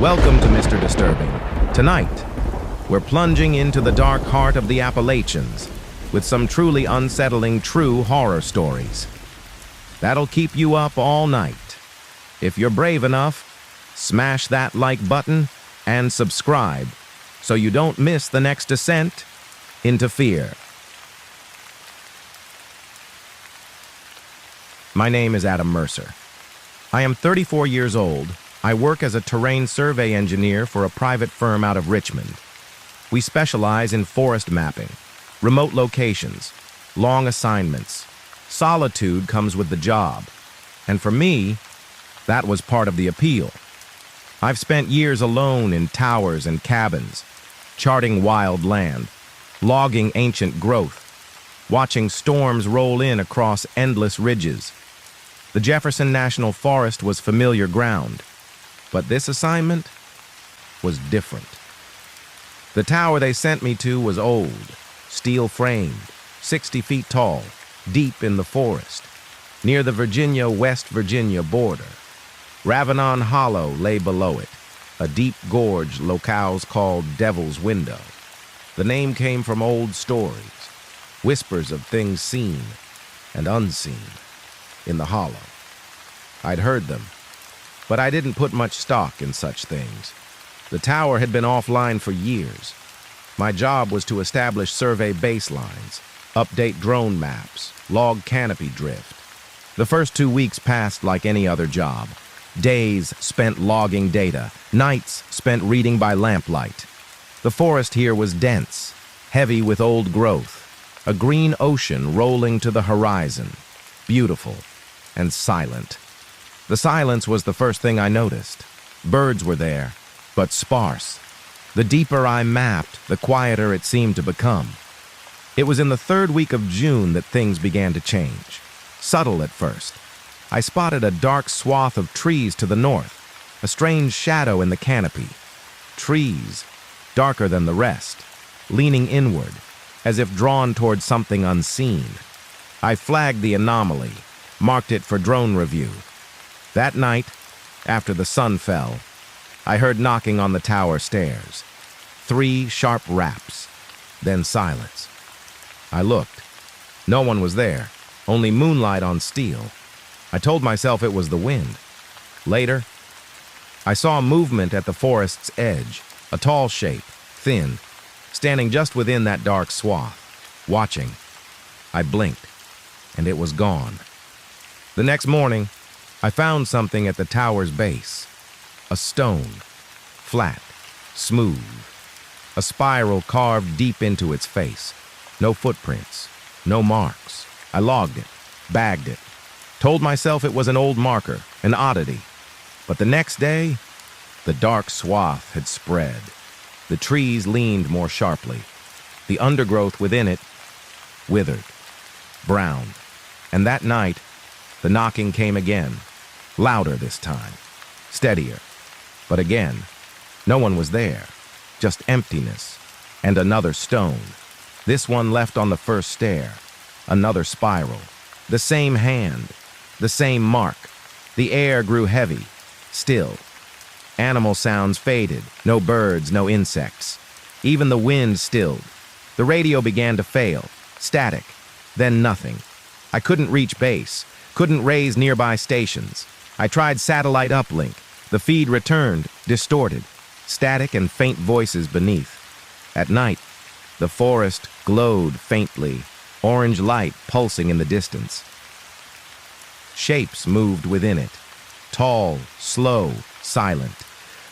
Welcome to Mr. Disturbing. Tonight, we're plunging into the dark heart of the Appalachians with some truly unsettling true horror stories. That'll keep you up all night. If you're brave enough, smash that like button and subscribe so you don't miss the next descent into fear. My name is Adam Mercer. I am 34 years old. I work as a terrain survey engineer for a private firm out of Richmond. We specialize in forest mapping, remote locations, long assignments. Solitude comes with the job. And for me, that was part of the appeal. I've spent years alone in towers and cabins, charting wild land, logging ancient growth, watching storms roll in across endless ridges. The Jefferson National Forest was familiar ground, but this assignment was different. The tower they sent me to was old, steel-framed, 60 feet tall, deep in the forest, near the West Virginia border. Ravenon Hollow lay below it, a deep gorge locales called Devil's Window. The name came from old stories, whispers of things seen and unseen in the hollow. I'd heard them, but I didn't put much stock in such things. The tower had been offline for years. My job was to establish survey baselines, update drone maps, log canopy drift. The first 2 weeks passed like any other job. Days spent logging data, nights spent reading by lamplight. The forest here was dense, heavy with old growth, a green ocean rolling to the horizon, beautiful and silent. The silence was the first thing I noticed. Birds were there, but sparse. The deeper I mapped, the quieter it seemed to become. It was in the third week of June that things began to change. Subtle at first. I spotted a dark swath of trees to the north, a strange shadow in the canopy. Trees, darker than the rest, leaning inward, as if drawn toward something unseen. I flagged the anomaly, marked it for drone review. That night, after the sun fell, I heard knocking on the tower stairs. 3 sharp raps, then silence. I looked. No one was there, only moonlight on steel. I told myself it was the wind. Later, I saw movement at the forest's edge, a tall shape, thin, standing just within that dark swath, watching. I blinked, and it was gone. The next morning, I found something at the tower's base. A stone, flat, smooth. A spiral carved deep into its face. No footprints, no marks. I logged it, bagged it, told myself it was an old marker, an oddity. But the next day, the dark swath had spread. The trees leaned more sharply. The undergrowth within it withered, brown. And that night, the knocking came again. Louder this time, steadier. But again, no one was there, just emptiness, and another stone. This one left on the first stair, another spiral. The same hand, the same mark. The air grew heavy, still. Animal sounds faded, no birds, no insects. Even the wind stilled. The radio began to fail, static, then nothing. I couldn't reach base, couldn't raise nearby stations. I tried satellite uplink. The feed returned, distorted, static and faint voices beneath. At night, the forest glowed faintly, orange light pulsing in the distance. Shapes moved within it, tall, slow, silent.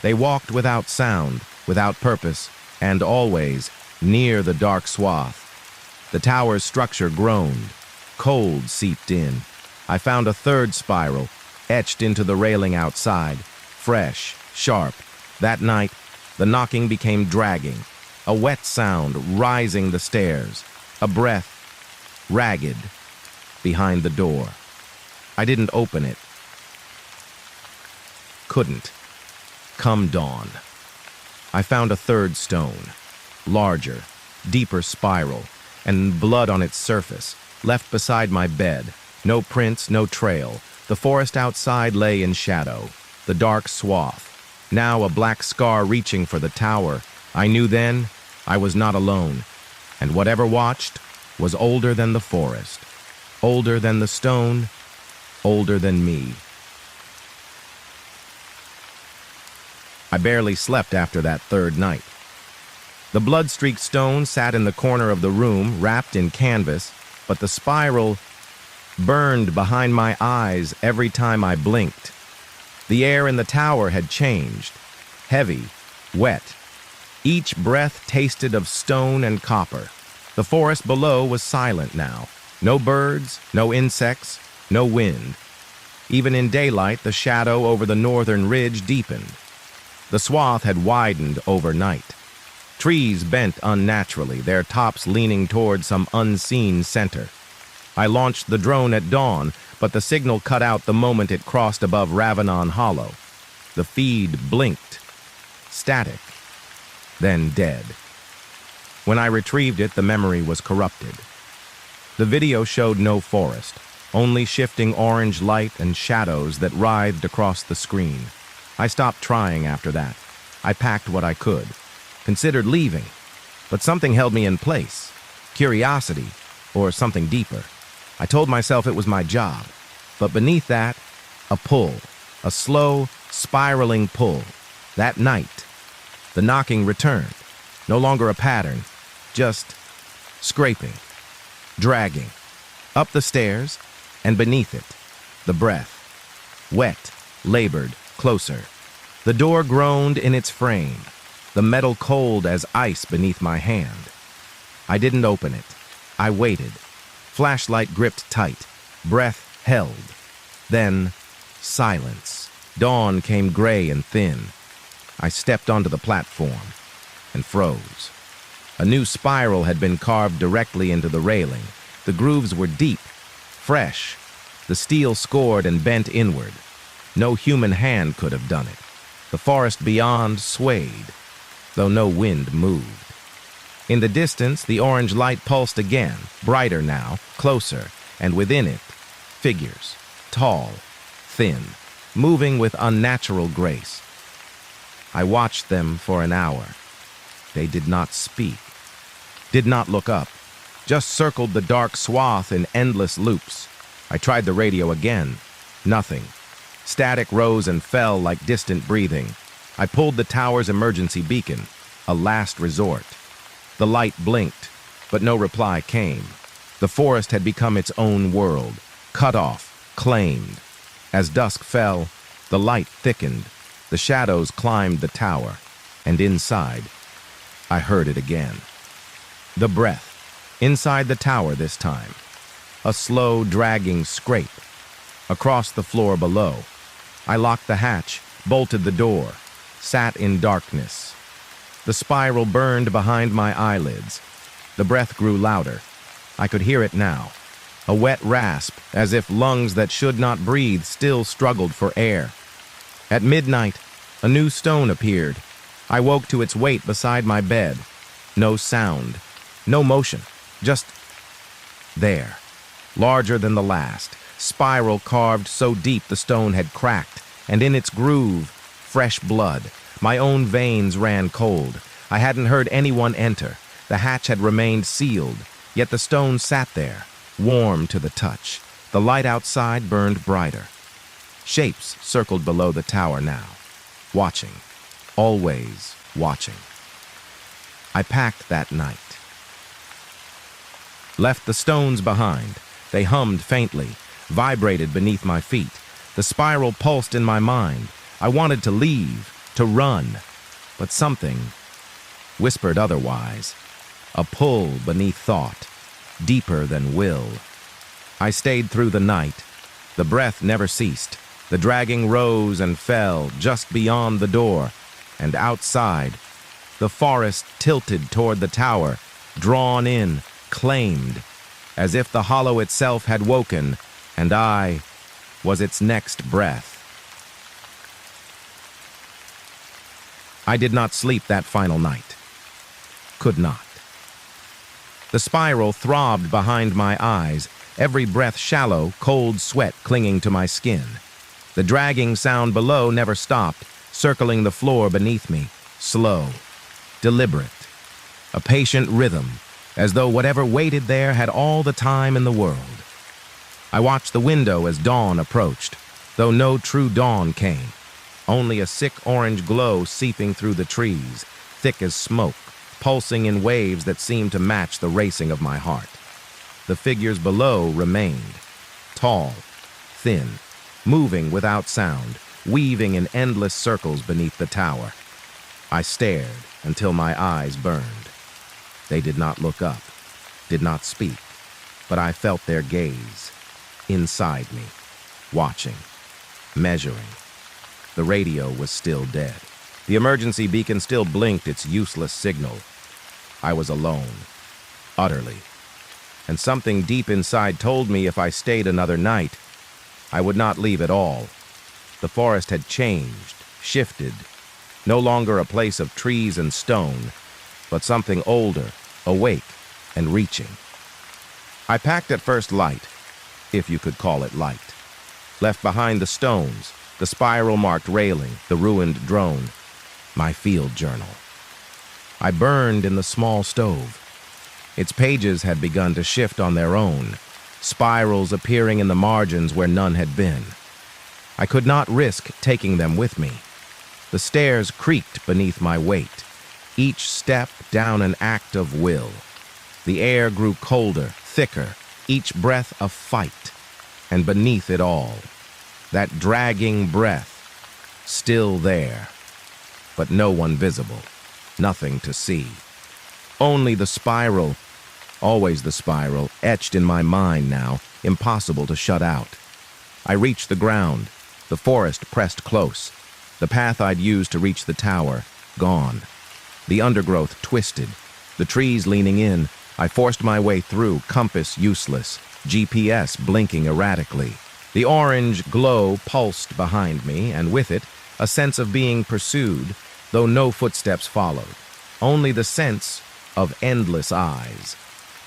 They walked without sound, without purpose, and always near the dark swath. The tower's structure groaned. Cold seeped in. I found a third spiral, etched into the railing outside, fresh, sharp. That night, the knocking became dragging, a wet sound rising the stairs, a breath, ragged, behind the door. I didn't open it. Couldn't. Come dawn. I found a third stone, larger, deeper spiral, and blood on its surface, left beside my bed. No prints, no trail. The forest outside lay in shadow, the dark swath, now a black scar reaching for the tower. I knew then I was not alone, and whatever watched was older than the forest, older than the stone, older than me. I barely slept after that third night. The blood-streaked stone sat in the corner of the room, wrapped in canvas, but the spiral burned behind my eyes every time I blinked. The air in the tower had changed, heavy, wet. Each breath tasted of stone and copper. The forest below was silent now. No birds, no insects, no wind. Even in daylight, the shadow over the northern ridge deepened. The swath had widened overnight. Trees bent unnaturally, their tops leaning toward some unseen center. I launched the drone at dawn, but the signal cut out the moment it crossed above Ravenon Hollow. The feed blinked, static, then dead. When I retrieved it, the memory was corrupted. The video showed no forest, only shifting orange light and shadows that writhed across the screen. I stopped trying after that. I packed what I could, considered leaving, but something held me in place. Curiosity, or something deeper. I told myself it was my job, but beneath that, a pull, a slow, spiraling pull. That night, the knocking returned, no longer a pattern, just scraping, dragging, up the stairs, and beneath it, the breath, wet, labored, closer. The door groaned in its frame, the metal cold as ice beneath my hand. I didn't open it. I waited. Flashlight gripped tight, breath held. Then, silence. Dawn came gray and thin. I stepped onto the platform and froze. A new spiral had been carved directly into the railing. The grooves were deep, fresh. The steel scored and bent inward. No human hand could have done it. The forest beyond swayed, though no wind moved. In the distance, the orange light pulsed again, brighter now, closer, and within it, figures, tall, thin, moving with unnatural grace. I watched them for an hour. They did not speak, did not look up, just circled the dark swath in endless loops. I tried the radio again. Nothing. Static rose and fell like distant breathing. I pulled the tower's emergency beacon, a last resort. The light blinked, but no reply came. The forest had become its own world, cut off, claimed. As dusk fell, the light thickened. The shadows climbed the tower, and inside, I heard it again. The breath, inside the tower this time. A slow, dragging scrape. Across the floor below. I locked the hatch, bolted the door, sat in darkness. The spiral burned behind my eyelids. The breath grew louder. I could hear it now. A wet rasp, as if lungs that should not breathe still struggled for air. At midnight, a new stone appeared. I woke to its weight beside my bed. No sound, no motion, just there. Larger than the last, spiral carved so deep the stone had cracked, and in its groove, fresh blood. My own veins ran cold. I hadn't heard anyone enter. The hatch had remained sealed, yet the stone sat there, warm to the touch. The light outside burned brighter. Shapes circled below the tower now, watching, always watching. I packed that night. Left the stones behind. They hummed faintly, vibrated beneath my feet. The spiral pulsed in my mind. I wanted to leave, to run, but something whispered otherwise. A pull beneath thought, deeper than will. I stayed through the night. The breath never ceased. The dragging rose and fell just beyond the door, and outside, the forest tilted toward the tower, drawn in, claimed, as if the hollow itself had woken, and I was its next breath. I did not sleep that final night. Could not. The spiral throbbed behind my eyes, every breath shallow, cold sweat clinging to my skin. The dragging sound below never stopped, circling the floor beneath me, slow, deliberate, a patient rhythm, as though whatever waited there had all the time in the world. I watched the window as dawn approached, though no true dawn came, only a sick orange glow seeping through the trees, thick as smoke, pulsing in waves that seemed to match the racing of my heart. The figures below remained, tall, thin, moving without sound, weaving in endless circles beneath the tower. I stared until my eyes burned. They did not look up, did not speak, but I felt their gaze, inside me, watching, measuring. The radio was still dead. The emergency beacon still blinked its useless signal. I was alone, utterly. And something deep inside told me if I stayed another night, I would not leave at all. The forest had changed, shifted, no longer a place of trees and stone, but something older, awake, and reaching. I packed at first light, if you could call it light. Left behind the stones, the spiral-marked railing, the ruined drone, my field journal. I burned in the small stove. Its pages had begun to shift on their own, spirals appearing in the margins where none had been. I could not risk taking them with me. The stairs creaked beneath my weight, each step down an act of will. The air grew colder, thicker, each breath a fight, and beneath it all, that dragging breath, still there, but no one visible, nothing to see. Only the spiral, always the spiral, etched in my mind now, impossible to shut out. I reached the ground, the forest pressed close, the path I'd used to reach the tower, gone. The undergrowth twisted, the trees leaning in. I forced my way through, compass useless, GPS blinking erratically. The orange glow pulsed behind me, and with it, a sense of being pursued, though no footsteps followed. Only the sense of endless eyes.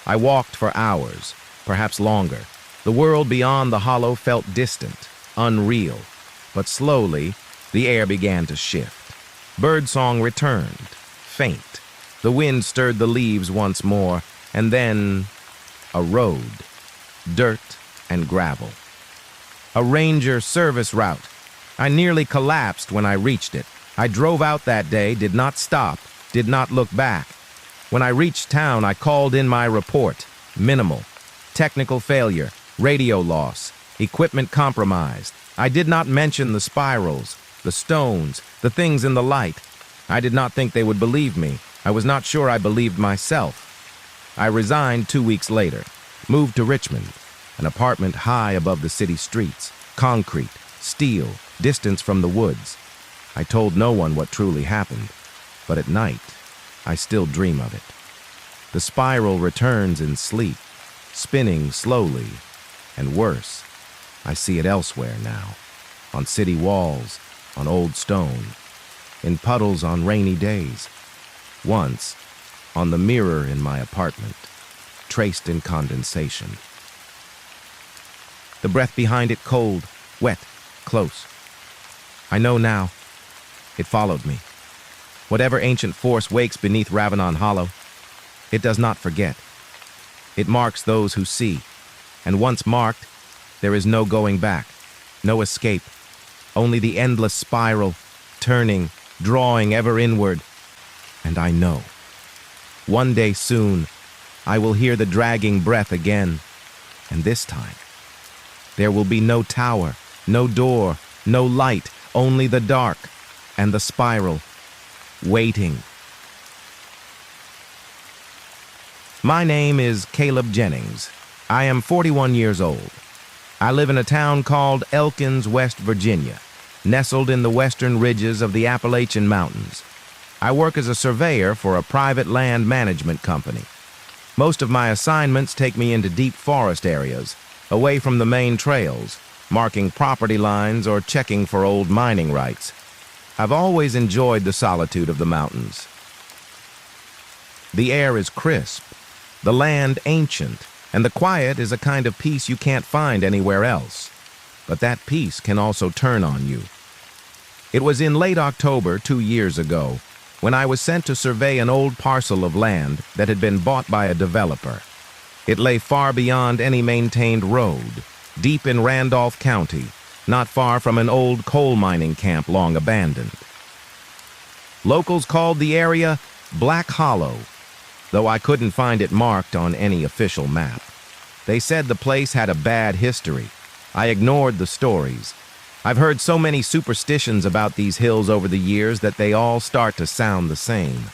I walked for hours, perhaps longer. The world beyond the hollow felt distant, unreal. But slowly, the air began to shift. Birdsong returned, faint. The wind stirred the leaves once more, and then a road, dirt and gravel. A ranger service route. I nearly collapsed when I reached it. I drove out that day, did not stop, did not look back. When I reached town, I called in my report. Minimal. Technical failure, radio loss, equipment compromised. I did not mention the spirals, the stones, the things in the light. I did not think they would believe me. I was not sure I believed myself. I resigned 2 weeks later, moved to Richmond, an apartment high above the city streets, concrete, steel, distance from the woods. I told no one what truly happened, but at night, I still dream of it. The spiral returns in sleep, spinning slowly, and worse, I see it elsewhere now, on city walls, on old stone, in puddles on rainy days. Once, on the mirror in my apartment, traced in condensation. The breath behind it cold, wet, close. I know now. It followed me. Whatever ancient force wakes beneath Ravenon Hollow, it does not forget. It marks those who see, and once marked, there is no going back, no escape, only the endless spiral, turning, drawing ever inward. And I know. One day soon, I will hear the dragging breath again, and this time, there will be no tower, no door, no light, only the dark and the spiral, waiting. My name is Caleb Jennings. I am 41 years old. I live in a town called Elkins, West Virginia, nestled in the western ridges of the Appalachian Mountains. I work as a surveyor for a private land management company. Most of my assignments take me into deep forest areas, away from the main trails, marking property lines or checking for old mining rights. I've always enjoyed the solitude of the mountains. The air is crisp, the land ancient, and the quiet is a kind of peace you can't find anywhere else. But that peace can also turn on you. It was in late October 2 years ago when I was sent to survey an old parcel of land that had been bought by a developer. It lay far beyond any maintained road, deep in Randolph County, not far from an old coal mining camp long abandoned. Locals called the area Black Hollow, though I couldn't find it marked on any official map. They said the place had a bad history. I ignored the stories. I've heard so many superstitions about these hills over the years that they all start to sound the same.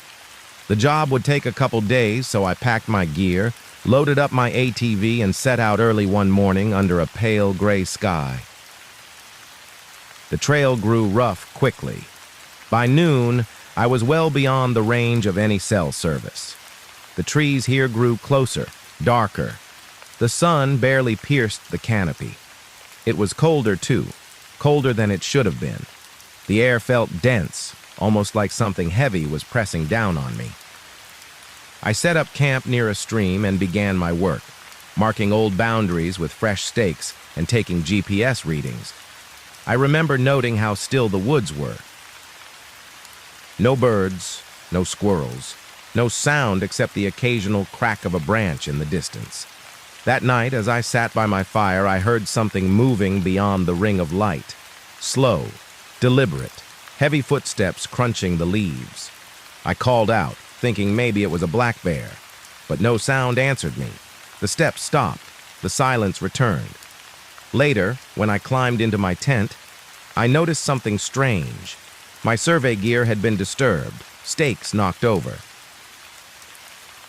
The job would take a couple days, so I packed my gear, loaded up my ATV, and set out early one morning under a pale gray sky. The trail grew rough quickly. By noon, I was well beyond the range of any cell service. The trees here grew closer, darker. The sun barely pierced the canopy. It was colder, too, colder than it should have been. The air felt dense, almost like something heavy was pressing down on me. I set up camp near a stream and began my work, marking old boundaries with fresh stakes and taking GPS readings. I remember noting how still the woods were. No birds, no squirrels, no sound except the occasional crack of a branch in the distance. That night, as I sat by my fire, I heard something moving beyond the ring of light. Slow, deliberate, heavy footsteps crunching the leaves. I called out, thinking maybe it was a black bear, but no sound answered me. The steps stopped. The silence returned. Later, when I climbed into my tent, I noticed something strange. My survey gear had been disturbed, stakes knocked over.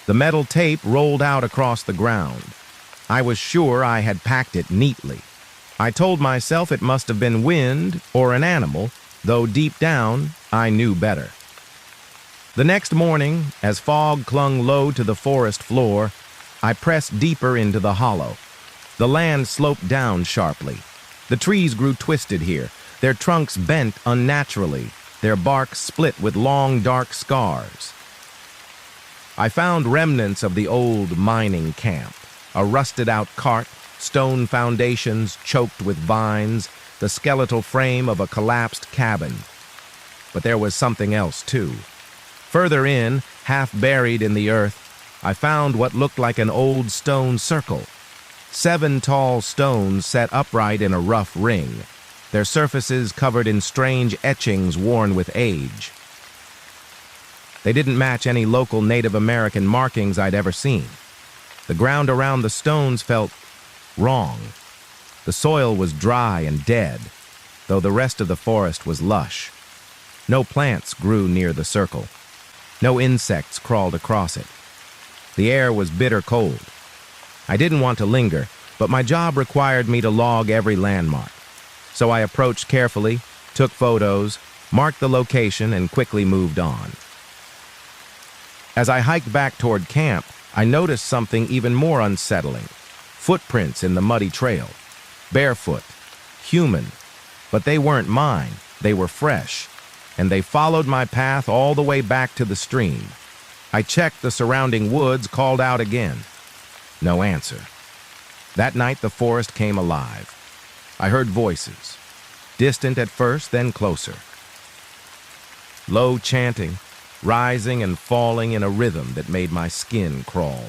The metal tape rolled out across the ground. I was sure I had packed it neatly. I told myself it must have been wind or an animal, though deep down, I knew better. The next morning, as fog clung low to the forest floor, I pressed deeper into the hollow. The land sloped down sharply. The trees grew twisted here, their trunks bent unnaturally, their bark split with long, dark scars. I found remnants of the old mining camp. A rusted-out cart, stone foundations choked with vines, the skeletal frame of a collapsed cabin. But there was something else, too. Further in, half buried in the earth, I found what looked like an old stone circle. 7 tall stones set upright in a rough ring, their surfaces covered in strange etchings worn with age. They didn't match any local Native American markings I'd ever seen. The ground around the stones felt wrong. The soil was dry and dead, though the rest of the forest was lush. No plants grew near the circle. No insects crawled across it. The air was bitter cold. I didn't want to linger, but my job required me to log every landmark. So I approached carefully, took photos, marked the location, and quickly moved on. As I hiked back toward camp, I noticed something even more unsettling. Footprints in the muddy trail. Barefoot. Human. But they weren't mine. They were fresh. And they followed my path all the way back to the stream. I checked the surrounding woods, called out again. No answer. That night the forest came alive. I heard voices. Distant at first, then closer. Low chanting, rising and falling in a rhythm that made my skin crawl.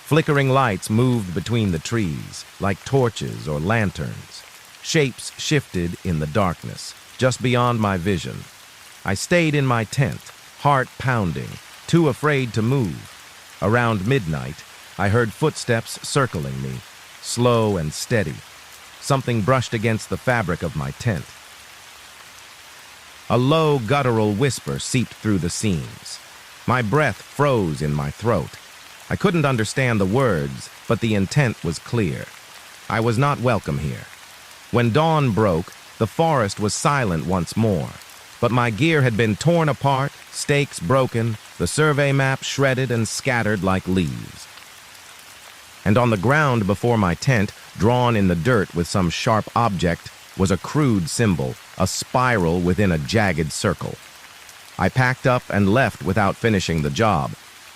Flickering lights moved between the trees, like torches or lanterns. Shapes shifted in the darkness, just beyond my vision. I stayed in my tent, heart pounding, too afraid to move. Around midnight, I heard footsteps circling me, slow and steady. Something brushed against the fabric of my tent. A low, guttural whisper seeped through the seams. My breath froze in my throat. I couldn't understand the words, but the intent was clear. I was not welcome here. When dawn broke, the forest was silent once more, but my gear had been torn apart, stakes broken, the survey map shredded and scattered like leaves. And on the ground before my tent, drawn in the dirt with some sharp object, was a crude symbol, a spiral within a jagged circle. I packed up and left without finishing the job.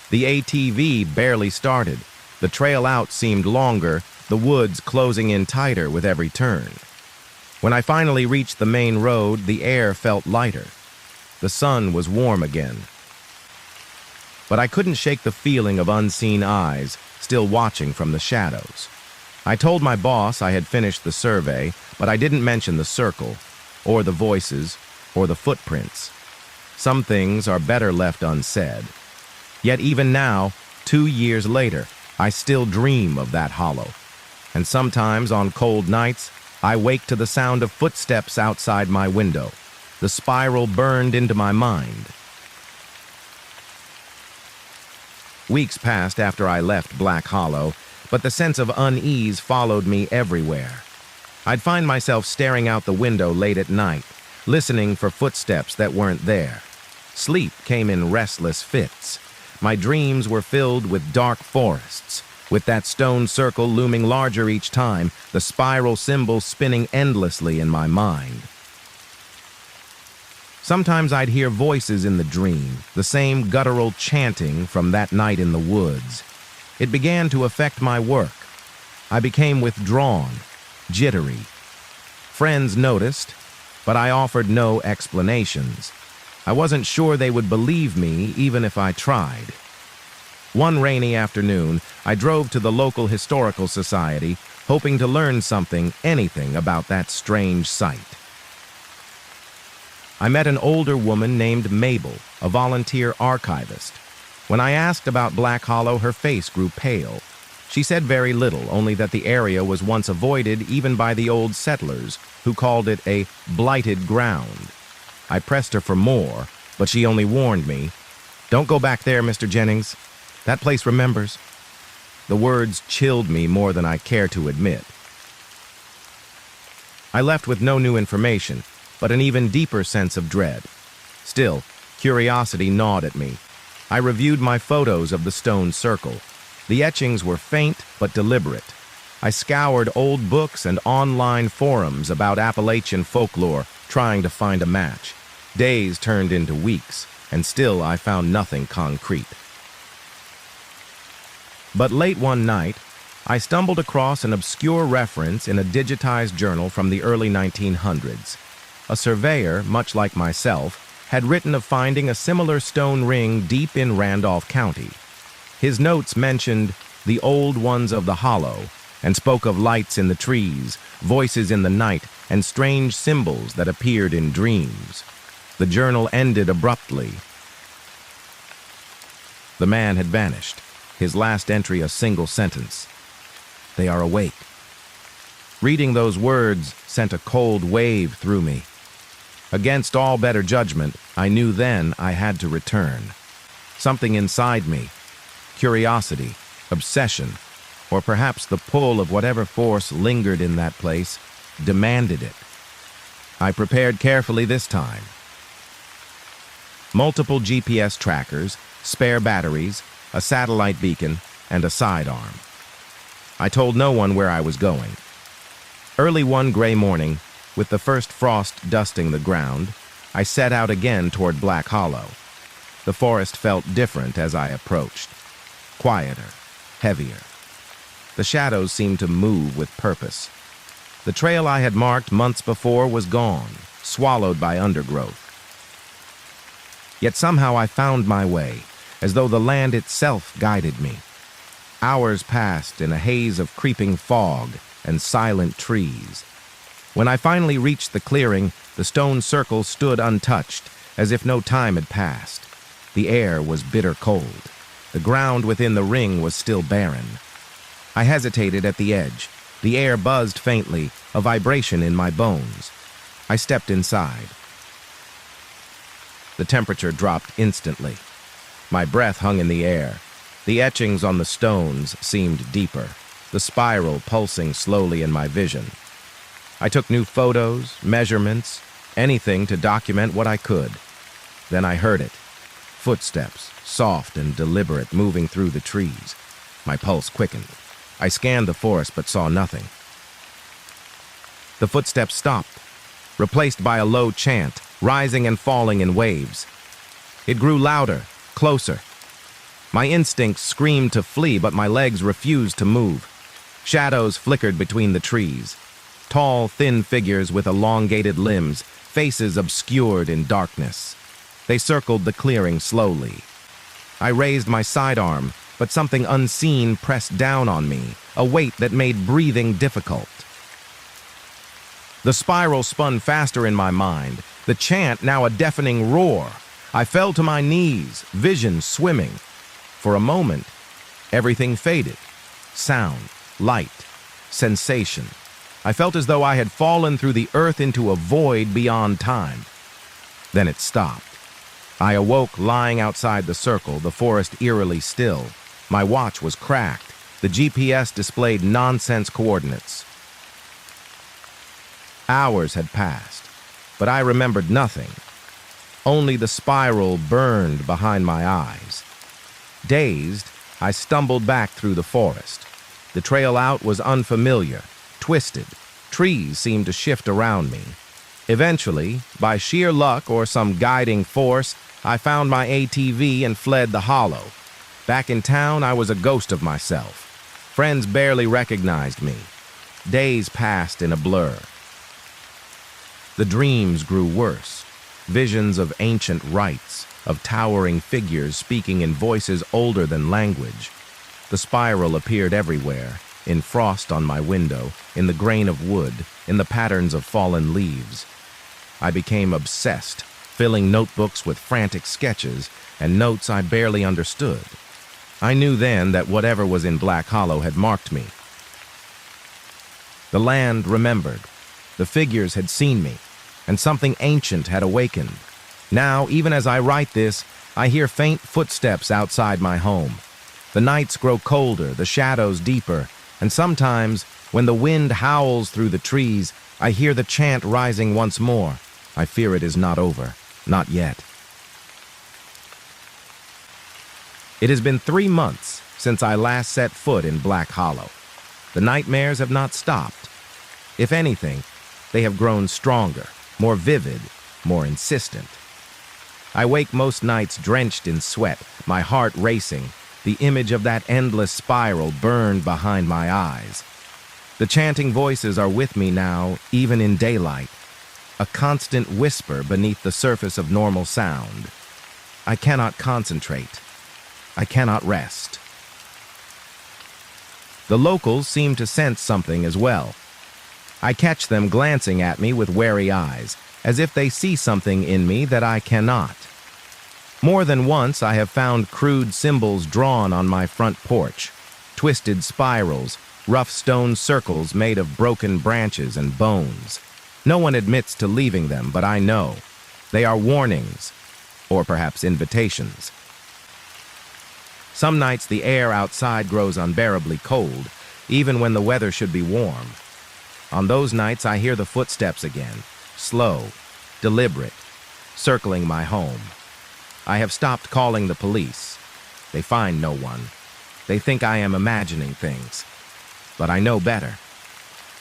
The ATV barely started. The trail out seemed longer, the woods closing in tighter with every turn. When I finally reached the main road, the air felt lighter. The sun was warm again. But I couldn't shake the feeling of unseen eyes still watching from the shadows. I told my boss I had finished the survey, but I didn't mention the circle, or the voices, or the footprints. Some things are better left unsaid. Yet even now, 2 years later, I still dream of that hollow. And sometimes on cold nights, I wake to the sound of footsteps outside my window. The spiral burned into my mind. Weeks passed after I left Black Hollow, but the sense of unease followed me everywhere. I'd find myself staring out the window late at night, listening for footsteps that weren't there. Sleep came in restless fits. My dreams were filled with dark forests, with that stone circle looming larger each time, the spiral symbol spinning endlessly in my mind. Sometimes I'd hear voices in the dream, the same guttural chanting from that night in the woods. It began to affect my work. I became withdrawn, jittery. Friends noticed, but I offered no explanations. I wasn't sure they would believe me even if I tried. One rainy afternoon, I drove to the local historical society, hoping to learn anything about that strange sight. I met an older woman named Mabel, a volunteer archivist. When I asked about Black Hollow, her face grew pale. She said very little, only that the area was once avoided even by the old settlers, who called it a blighted ground. I pressed her for more, but she only warned me, "Don't go back there, Mr. Jennings. That place remembers." The words chilled me more than I care to admit. I left with no new information, but an even deeper sense of dread. Still, curiosity gnawed at me. I reviewed my photos of the stone circle. The etchings were faint but deliberate. I scoured old books and online forums about Appalachian folklore, trying to find a match. Days turned into weeks, and still I found nothing concrete. But late one night, I stumbled across an obscure reference in a digitized journal from the early 1900s. A surveyor, much like myself, had written of finding a similar stone ring deep in Randolph County. His notes mentioned the old ones of the hollow and spoke of lights in the trees, voices in the night, and strange symbols that appeared in dreams. The journal ended abruptly. The man had vanished, his last entry a single sentence: "They are awake." Reading those words sent a cold wave through me. Against all better judgment, I knew then I had to return. Something inside me, curiosity, obsession, or perhaps the pull of whatever force lingered in that place, demanded it. I prepared carefully this time. Multiple GPS trackers, spare batteries, a satellite beacon, and a sidearm. I told no one where I was going. Early one gray morning, with the first frost dusting the ground, I set out again toward Black Hollow. The forest felt different as I approached. Quieter, heavier. The shadows seemed to move with purpose. The trail I had marked months before was gone, swallowed by undergrowth. Yet somehow I found my way, as though the land itself guided me. Hours passed in a haze of creeping fog and silent trees. When I finally reached the clearing, the stone circle stood untouched, as if no time had passed. The air was bitter cold. The ground within the ring was still barren. I hesitated at the edge. The air buzzed faintly, a vibration in my bones. I stepped inside. The temperature dropped instantly. My breath hung in the air. The etchings on the stones seemed deeper, the spiral pulsing slowly in my vision. I took new photos, measurements, anything to document what I could. Then I heard it. Footsteps, soft and deliberate, moving through the trees. My pulse quickened. I scanned the forest but saw nothing. The footsteps stopped, replaced by a low chant, rising and falling in waves. It grew louder, closer. My instincts screamed to flee, but my legs refused to move. Shadows flickered between the trees. Tall, thin figures with elongated limbs, faces obscured in darkness. They circled the clearing slowly. I raised my sidearm, but something unseen pressed down on me, a weight that made breathing difficult. The spiral spun faster in my mind, the chant now a deafening roar. I fell to my knees, vision swimming. For a moment, everything faded. Sound, light, sensation. I felt as though I had fallen through the earth into a void beyond time. Then it stopped. I awoke lying outside the circle, the forest eerily still. My watch was cracked. The GPS displayed nonsense coordinates. Hours had passed, but I remembered nothing. Only the spiral burned behind my eyes. Dazed, I stumbled back through the forest. The trail out was unfamiliar, twisted. Trees seemed to shift around me. Eventually, by sheer luck or some guiding force, I found my ATV and fled the hollow. Back in town, I was a ghost of myself. Friends barely recognized me. Days passed in a blur. The dreams grew worse. Visions of ancient rites, of towering figures speaking in voices older than language. The spiral appeared everywhere, in frost on my window, in the grain of wood, in the patterns of fallen leaves. I became obsessed, filling notebooks with frantic sketches and notes I barely understood. I knew then that whatever was in Black Hollow had marked me. The land remembered. The figures had seen me, and something ancient had awakened. Now, even as I write this, I hear faint footsteps outside my home. The nights grow colder, the shadows deeper, and sometimes, when the wind howls through the trees, I hear the chant rising once more. I fear it is not over. Not yet. It has been 3 months since I last set foot in Black Hollow. The nightmares have not stopped. If anything, they have grown stronger, more vivid, more insistent. I wake most nights drenched in sweat, my heart racing, the image of that endless spiral burned behind my eyes. The chanting voices are with me now, even in daylight, a constant whisper beneath the surface of normal sound. I cannot concentrate. I cannot rest. The locals seem to sense something as well. I catch them glancing at me with wary eyes, as if they see something in me that I cannot. More than once I have found crude symbols drawn on my front porch, twisted spirals, rough stone circles made of broken branches and bones. No one admits to leaving them, but I know. They are warnings, or perhaps invitations. Some nights the air outside grows unbearably cold, even when the weather should be warm. On those nights I hear the footsteps again, slow, deliberate, circling my home. I have stopped calling the police. They find no one. They think I am imagining things. But I know better.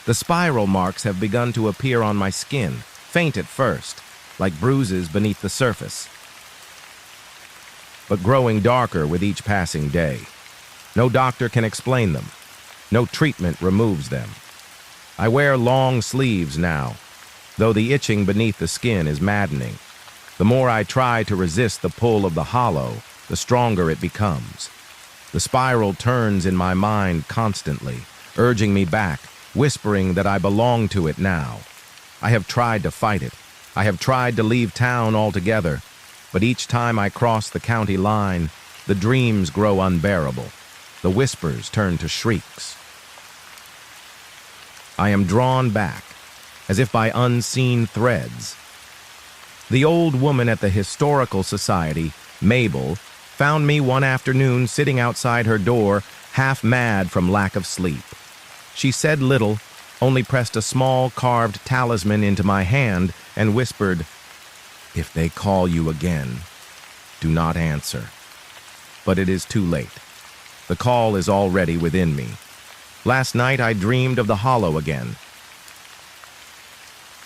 The spiral marks have begun to appear on my skin, faint at first, like bruises beneath the surface, but growing darker with each passing day. No doctor can explain them. No treatment removes them. I wear long sleeves now, though the itching beneath the skin is maddening. The more I try to resist the pull of the hollow, the stronger it becomes. The spiral turns in my mind constantly, urging me back, whispering that I belong to it now. I have tried to fight it. I have tried to leave town altogether, but each time I cross the county line, the dreams grow unbearable. The whispers turn to shrieks. I am drawn back, as if by unseen threads. The old woman at the Historical Society, Mabel, found me one afternoon sitting outside her door, half mad from lack of sleep. She said little, only pressed a small carved talisman into my hand and whispered, "If they call you again, do not answer." But it is too late. The call is already within me. Last night I dreamed of the hollow again.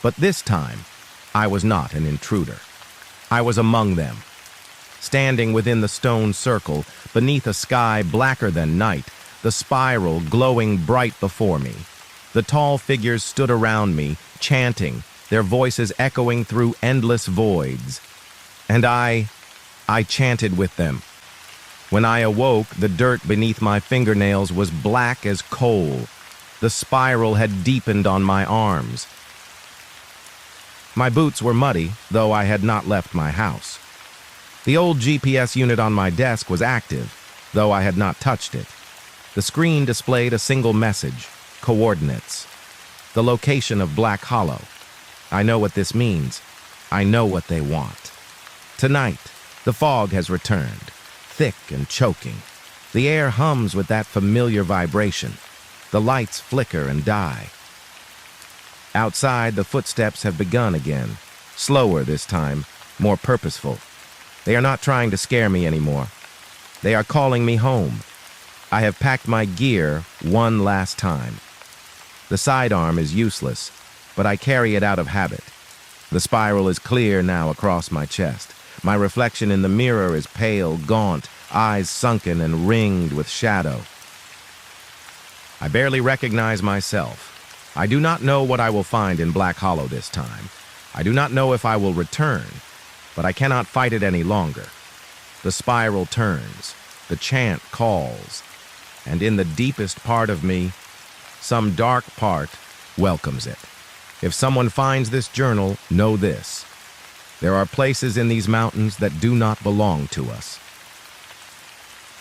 But this time, I was not an intruder. I was among them, standing within the stone circle, beneath a sky blacker than night, the spiral glowing bright before me. The tall figures stood around me, chanting, their voices echoing through endless voids. And I chanted with them. When I awoke, the dirt beneath my fingernails was black as coal. The spiral had deepened on my arms. My boots were muddy, though I had not left my house. The old GPS unit on my desk was active, though I had not touched it. The screen displayed a single message, coordinates. The location of Black Hollow. I know what this means. I know what they want. Tonight, the fog has returned, thick and choking. The air hums with that familiar vibration. The lights flicker and die. Outside, the footsteps have begun again, slower this time, more purposeful. They are not trying to scare me anymore. They are calling me home. I have packed my gear one last time. The sidearm is useless, but I carry it out of habit. The spiral is clear now across my chest. My reflection in the mirror is pale, gaunt, eyes sunken and ringed with shadow. I barely recognize myself. I do not know what I will find in Black Hollow this time. I do not know if I will return, but I cannot fight it any longer. The spiral turns, the chant calls, and in the deepest part of me, some dark part welcomes it. If someone finds this journal, know this. There are places in these mountains that do not belong to us.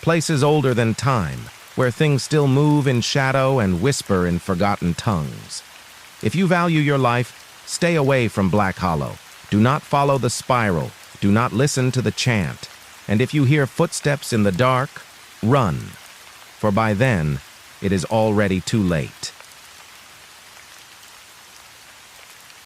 Places older than time, where things still move in shadow and whisper in forgotten tongues. If you value your life, stay away from Black Hollow. Do not follow the spiral. Do not listen to the chant. And if you hear footsteps in the dark, run. For by then, it is already too late.